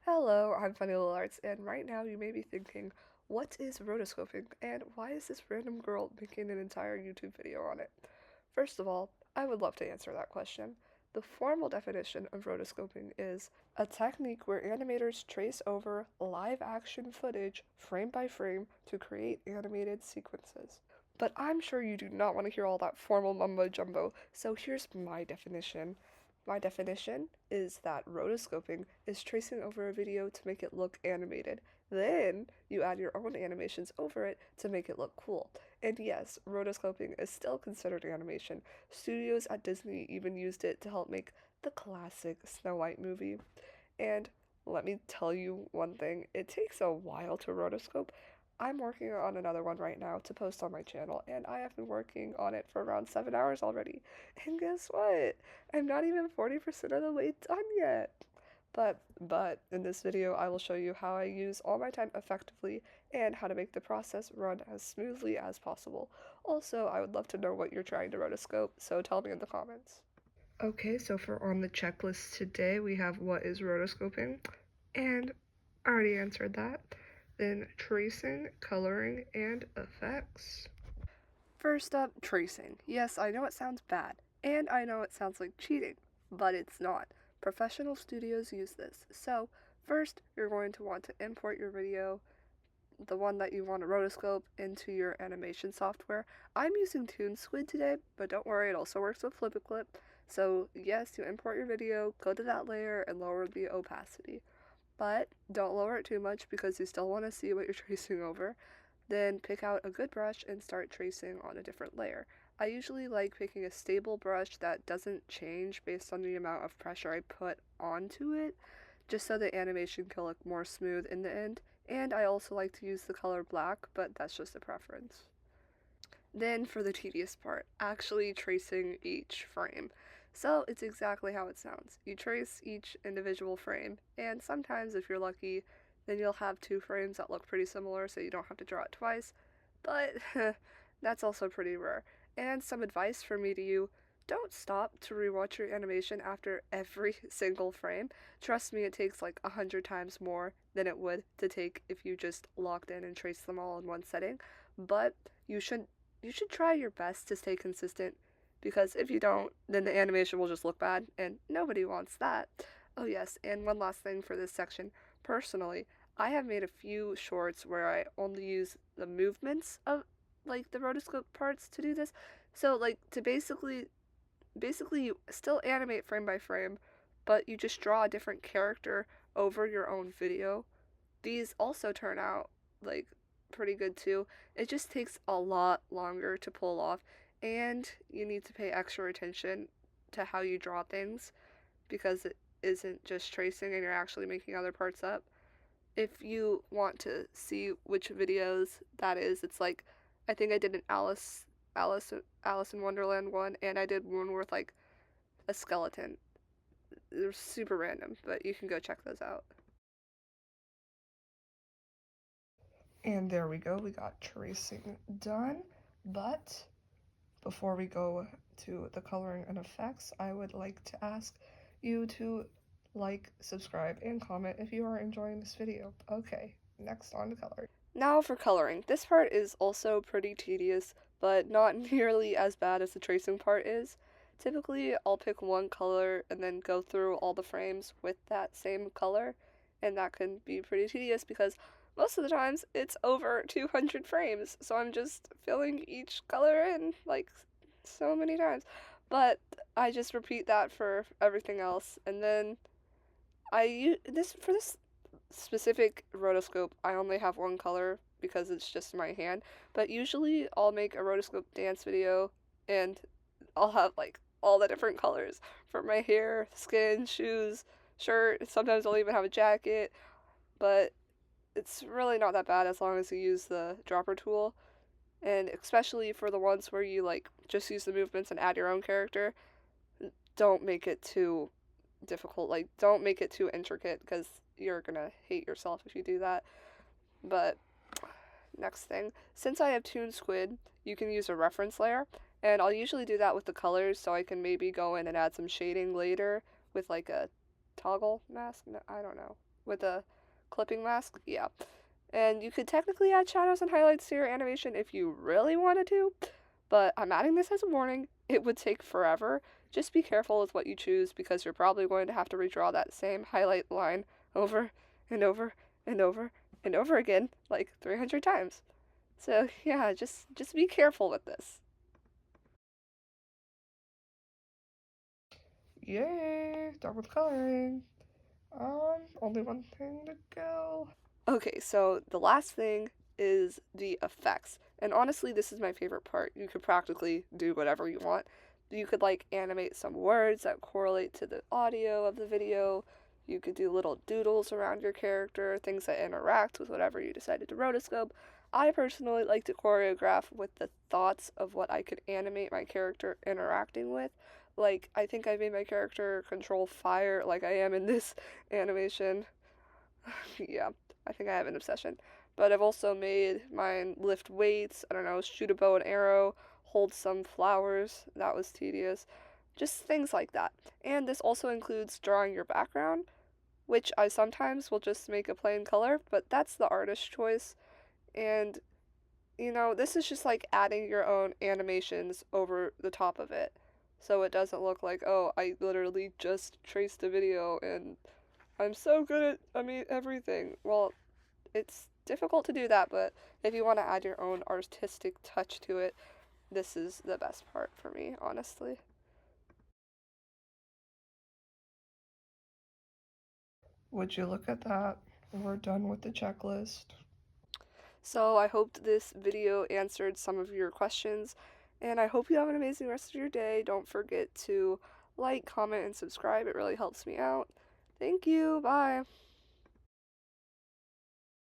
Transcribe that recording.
Hello, I'm Funny Little Arts, and right now you may be thinking, what is rotoscoping, and why is this random girl making an entire YouTube video on it? First of all, I would love to answer that question. The formal definition of rotoscoping is a technique where animators trace over live action footage frame by frame to create animated sequences. But I'm sure you do not want to hear all that formal mumbo jumbo, so here's my definition. My definition is that rotoscoping is tracing over a video to make it look animated. Then you add your own animations over it to make it look cool. And yes, rotoscoping is still considered animation. Studios at Disney even used it to help make the classic Snow White movie. And let me tell you one thing, it takes a while to rotoscope. I'm working on another one right now to post on my channel, and I have been working on it for around 7 hours already. And guess what? I'm not even 40% of the way done yet. But in this video, I will show you how I use all my time effectively and how to make the process run as smoothly as possible. Also, I would love to know what you're trying to rotoscope, so tell me in the comments. Okay, so for on the checklist today, we have what is rotoscoping, and I already answered that. Then tracing, coloring, and effects. First up, tracing. Yes, I know it sounds bad, and I know it sounds like cheating, but it's not. Professional studios use this. So, first, you're going to want to import your video, the one that you want to rotoscope, into your animation software. I'm using TuneSquid today, but don't worry, it also works with FlipaClip. So, yes, you import your video, go to that layer, and lower the opacity. But don't lower it too much because you still want to see what you're tracing over. Then pick out a good brush and start tracing on a different layer. I usually like picking a stable brush that doesn't change based on the amount of pressure I put onto it, just so the animation can look more smooth in the end. And I also like to use the color black, but that's just a preference. Then for the tedious part, actually tracing each frame. So it's exactly how it sounds. You trace each individual frame, and sometimes if you're lucky, then you'll have two frames that look pretty similar so you don't have to draw it twice, but that's also pretty rare. And some advice from me to you, don't stop to rewatch your animation after every single frame. Trust me, it takes like 100 times more than it would to take if you just locked in and traced them all in one setting, but you should try your best to stay consistent because if you don't, then the animation will just look bad and nobody wants that. Oh, yes, and one last thing for this section. Personally, I have made a few shorts where I only use the movements of like the rotoscope parts to do this. So like to basically you still animate frame by frame, but you just draw a different character over your own video. These also turn out like pretty good too. It just takes a lot longer to pull off, and you need to pay extra attention to how you draw things because it isn't just tracing and you're actually making other parts up. If you want to see which videos that is, it's like I think I did an Alice in Wonderland one, and I did one with like a skeleton. They're super random, but you can go check those out. And there we go, we got tracing done. But before we go to the coloring and effects, I would like to ask you to like, subscribe, and comment if you are enjoying this video. Okay, next on to coloring. Now for coloring. This part is also pretty tedious, but not nearly as bad as the tracing part is. Typically, I'll pick one color and then go through all the frames with that same color, and that can be pretty tedious because most of the times it's over 200 frames, so I'm just filling each color in like so many times. But I just repeat that for everything else, and then I use this for this specific rotoscope. I only have one color because it's just my hand, but usually I'll make a rotoscope dance video and I'll have like all the different colors for my hair, skin, shoes, shirt. Sometimes I'll even have a jacket, but it's really not that bad as long as you use the dropper tool. And especially for the ones where you like just use the movements and add your own character, don't make it too difficult. Like, don't make it too intricate because you're gonna hate yourself if you do that. But next thing, since I have TuneSquid, you can use a reference layer, and I'll usually do that with the colors so I can maybe go in and add some shading later with like a toggle mask. No, I don't know. with a clipping mask. Yeah. And you could technically add shadows and highlights to your animation if you really wanted to, but I'm adding this as a warning. It would take forever. Just be careful with what you choose because you're probably going to have to redraw that same highlight line over and over and over and over again like 300 times. So, yeah, just be careful with this. Yay, done with coloring. Only one thing to go. Okay, so the last thing is the effects. And honestly, this is my favorite part. You could practically do whatever you want. You could like animate some words that correlate to the audio of the video. You could do little doodles around your character, things that interact with whatever you decided to rotoscope. I personally like to choreograph with the thoughts of what I could animate my character interacting with. Like, I think I made my character control fire like I am in this animation. Yeah, I think I have an obsession. But I've also made mine lift weights, I don't know, shoot a bow and arrow, hold some flowers. That was tedious. Just things like that. And this also includes drawing your background, which I sometimes will just make a plain color, but that's the artist's choice. And, this is just like adding your own animations over the top of it. So it doesn't look like, oh, I literally just traced a video and I'm so good at, everything. Well, it's difficult to do that, but if you want to add your own artistic touch to it, this is the best part for me, honestly. Would you look at that? We're done with the checklist. So I hoped this video answered some of your questions, and I hope you have an amazing rest of your day. Don't forget to like, comment, and subscribe. It really helps me out. Thank you. Bye.